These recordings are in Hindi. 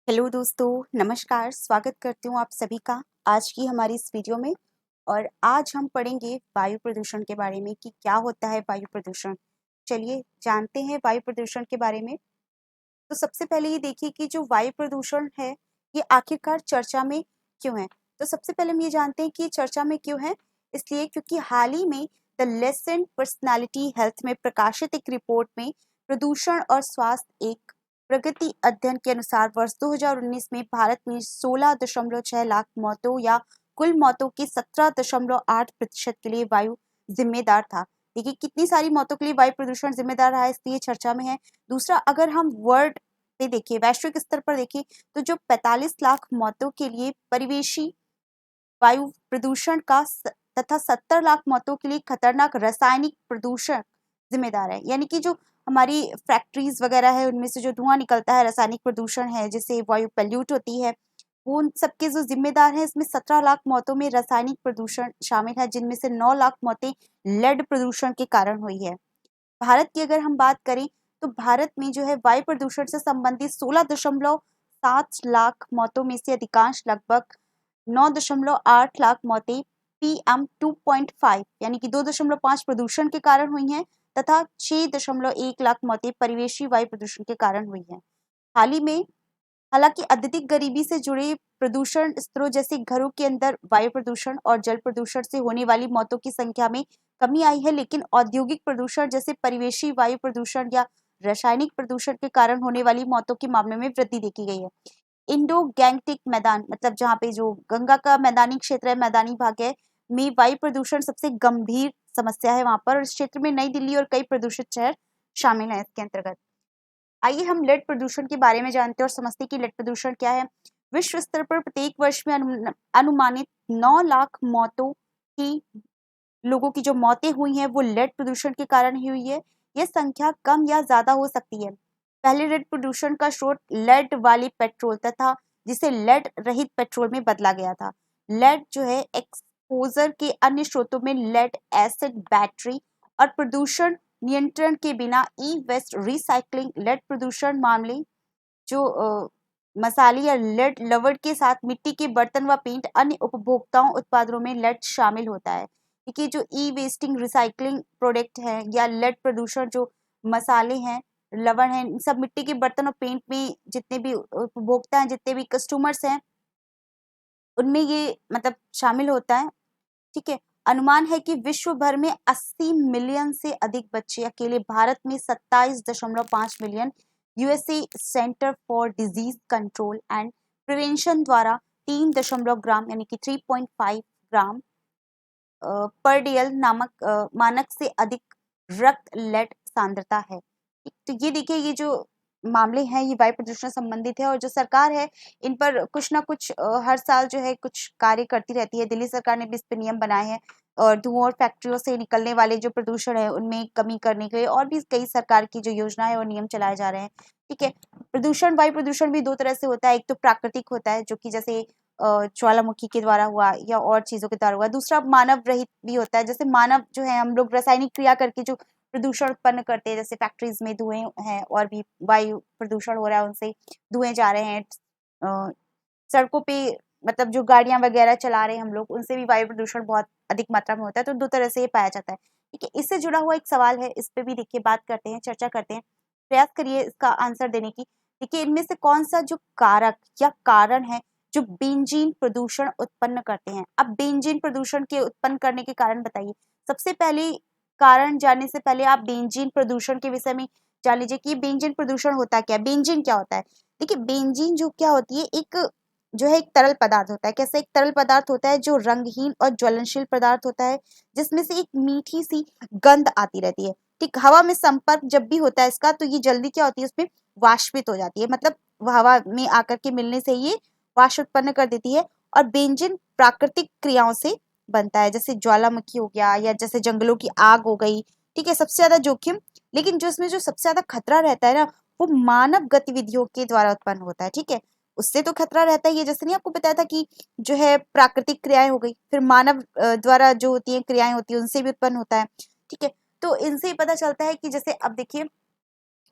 हेलो दोस्तों, नमस्कार। स्वागत करती हूँ आप सभी का आज की हमारी इस वीडियो में। और आज हम पढ़ेंगे वायु प्रदूषण के बारे में कि क्या होता है वायु प्रदूषण। चलिए जानते हैं वायु प्रदूषण के बारे में। तो सबसे पहले ये देखिए कि जो वायु प्रदूषण है ये आखिरकार चर्चा में क्यों है। तो सबसे पहले हम ये जानते हैं कि ये चर्चा में क्यों है। इसलिए क्योंकि हाल ही में द लेसेंट पर्सनालिटी हेल्थ में प्रकाशित एक रिपोर्ट में प्रदूषण और स्वास्थ्य एक प्रगति अध्ययन के अनुसार वर्ष 2019 में भारत में 16.6 लाख मौतों या कुल मौतों के 17.8% के लिए वायु जिम्मेदार था। देखिए कितनी सारी मौतों के लिए वायु प्रदूषण जिम्मेदार रहा है, इसलिए चर्चा में है। दूसरा, अगर हम वर्ल्ड पे देखें, वैश्विक स्तर पर देखें, तो जो 45 लाख मौतों के लिए परिवेशी वायु प्रदूषण का तथा 70 लाख मौतों के लिए खतरनाक रासायनिक प्रदूषण जिम्मेदार है। यानी कि जो हमारी फैक्ट्रीज वगैरह है उनमें से जो धुआं निकलता है, रासायनिक प्रदूषण है जिससे वायु पल्यूट होती है, वो उन सबके जो जिम्मेदार हैं। इसमें 17 लाख मौतों में रासायनिक प्रदूषण शामिल है, जिनमें से 9 लाख मौतें लेड प्रदूषण के कारण हुई है। भारत की अगर हम बात करें तो भारत में जो है वायु प्रदूषण से संबंधित 16.7 लाख मौतों में से अधिकांश लगभग 9.8 लाख मौतें PM2.5 यानी कि 2.5 प्रदूषण के कारण हुई हैं तथा 6.1 लाख मौतें परिवेशी वायु प्रदूषण के कारण हुई हैं। हाल ही में हालांकि अत्यधिक गरीबी से जुड़े प्रदूषण स्तरों जैसे घरों के अंदर वायु प्रदूषण और जल प्रदूषण से होने वाली मौतों की संख्या में कमी आई है, लेकिन औद्योगिक प्रदूषण जैसे परिवेशी वायु प्रदूषण या रासायनिक प्रदूषण के कारण होने वाली मौतों के मामले में वृद्धि देखी गई है। इंडो गैंगटिक मैदान मतलब जहाँ पे जो गंगा का मैदानी क्षेत्र है, मैदानी भाग है, में वायु प्रदूषण सबसे गंभीर समस्या है वहां पर। और इस क्षेत्र में नई दिल्ली और कई प्रदूषित शहर शामिल हैं इसके अंतर्गत। आइए हम लेड प्रदूषण के बारे में जानते हैं और समझते हैं कि लेड प्रदूषण क्या है। विश्व स्तर पर प्रत्येक वर्ष में अनुमानित 9 लाख मौतों की लोगों की जो मौतें हुई हैं वो लेड प्रदूषण के कारण ही हुई है। यह संख्या कम या ज्यादा हो सकती है। पहले लेड प्रदूषण का स्रोत लेड वाली पेट्रोल तथा जिसे लेड रहित पेट्रोल में बदला गया था। लेड जो है एक्सपोजर के अन्य स्रोतों में लेड एसिड बैटरी और प्रदूषण नियंत्रण के बिना ई वेस्ट रिसाइकलिंग लेड प्रदूषण मामले जो मसाले या लेड लवण के साथ मिट्टी के बर्तन व पेंट अन्य उपभोक्ताओं उत्पादों में लेड शामिल होता है। देखिए जो ई वेस्टिंग रिसाइकलिंग प्रोडक्ट है या लेड प्रदूषण जो मसाले हैं, लवण है, इन सब मिट्टी के बर्तन और पेंट में जितने भी उपभोक्ता हैं, जितने भी कस्टमर्स हैं, उनमें ये मतलब शामिल होता है। ठीक है। अनुमान है कि विश्व भर में 80 मिलियन से अधिक बच्चे, अकेले भारत में 27.5 million, USA centre for disease control and prevention द्वारा 3 ग्राम यानी कि 3.5 ग्राम पर डेयल नामक मानक से अधिक रक्त लेड सांद्रता है। तो ये देखिए ये जो मामले हैं ये वायु प्रदूषण संबंधित है और जो सरकार है इन पर कुछ ना कुछ हर साल जो है कुछ कार्य करती रहती है। दिल्ली सरकार ने भी इस पे नियम बनाए हैं और धुआं और फैक्ट्रियों से निकलने वाले जो प्रदूषण है उनमें कमी करने के लिए और भी कई सरकार की जो योजना है और नियम चलाए जा रहे हैं। ठीक है। प्रदूषण, वायु प्रदूषण भी दो तरह से होता है। एक तो प्राकृतिक होता है जो कि जैसे ज्वालामुखी के द्वारा हुआ या और चीजों के द्वारा हुआ। दूसरा मानव रहित भी होता है, जैसे मानव जो है हम लोग रासायनिक क्रिया करके जो प्रदूषण उत्पन्न करते हैं, जैसे फैक्ट्रीज में धुएं हैं और भी वायु प्रदूषण हो रहा है, उनसे धुएं जा रहे हैं। सड़कों पे मतलब जो गाड़ियां वगैरह चला रहे हैं हम लोग, उनसे भी वायु प्रदूषण बहुत अधिक मात्रा में होता है। तो दो तरह से ये पाया जाता है। ठीक है। इससे जुड़ा हुआ एक सवाल है, इस पे भी देखिए बात करते हैं, चर्चा करते हैं, प्रयास करिए इसका आंसर देने की। देखिए इनमें से कौन सा जो कारक या कारण है जो बेंजीन प्रदूषण उत्पन्न करते हैं। अब बेंजीन प्रदूषण के उत्पन्न करने के कारण बताइए। सबसे पहले कारण जानने से पहले आप बेंजीन प्रदूषण के विषय में जान लीजिए कि बेंजीन प्रदूषण होता क्या है, बेंजीन क्या होता है। देखिए बेंजीन जो क्या होती है, एक जो है एक तरल पदार्थ होता है। कैसे एक तरल पदार्थ होता है जो रंगहीन और ज्वलनशील पदार्थ होता है, जिसमें से एक मीठी सी गंध आती रहती है। ठीक, हवा में संपर्क जब भी होता है इसका तो ये जल्दी क्या होती है, उसमें वाष्पित हो जाती है। मतलब हवा में आकर के मिलने से ये वाष्प उत्पन्न कर देती है। और बेंजीन प्राकृतिक क्रियाओं से बनता है, जैसे ज्वालामुखी हो गया या जैसे जंगलों की आग हो गई। ठीक है। सबसे ज्यादा जोखिम, लेकिन जो इसमें जो सबसे ज्यादा खतरा रहता है ना, वो मानव गतिविधियों के द्वारा उत्पन्न होता है। ठीक है। उससे तो खतरा रहता ही है, जैसे नहीं आपको बताया था कि जो है प्राकृतिक क्रियाएं हो गई, फिर मानव द्वारा जो होती है क्रियाएं होती है उनसे भी उत्पन्न होता है। ठीक है। तो इनसे ही पता चलता है कि जैसे अब देखिए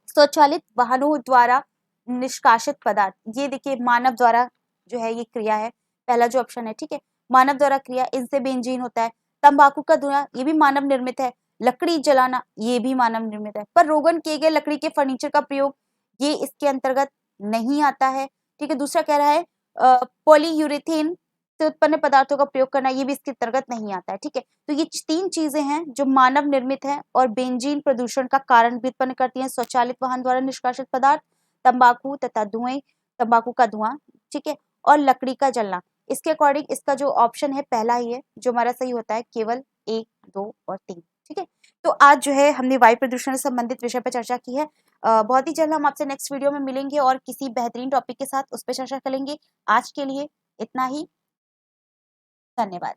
स्वचालित वाहनों द्वारा निष्कासित पदार्थ, ये देखिए मानव द्वारा जो है ये क्रिया है, पहला जो ऑप्शन है, ठीक है, मानव द्वारा क्रिया, इनसे बेंजीन होता है। तंबाकू का धुआं, ये भी मानव निर्मित है। लकड़ी जलाना, ये भी मानव निर्मित है। पर रोगन किए गए लकड़ी के फर्नीचर का प्रयोग, ये इसके अंतर्गत नहीं आता है, ठीक है। दूसरा कह रहा है पॉलीयूरेथेन से उत्पन्न पदार्थों का प्रयोग करना, ये भी इसके अंतर्गत नहीं आता है, ठीक है। तो ये 3 चीजें हैं जो मानव निर्मित है और बेंजीन प्रदूषण का कारण भी उत्पन्न करती हैं। स्वचालित वाहन द्वारा निष्कासित पदार्थ, तंबाकू तथा धुएं, तंबाकू का धुआं, ठीक है, और लकड़ी का जलना। इसके अकॉर्डिंग इसका जो ऑप्शन है पहला ही है जो हमारा सही होता है, केवल 1, 2 और 3, ठीक है। तो आज जो है हमने वायु प्रदूषण से संबंधित विषय पर चर्चा की है। बहुत ही जल्द हम आपसे नेक्स्ट वीडियो में मिलेंगे और किसी बेहतरीन टॉपिक के साथ उस पर चर्चा करेंगे। आज के लिए इतना ही, धन्यवाद।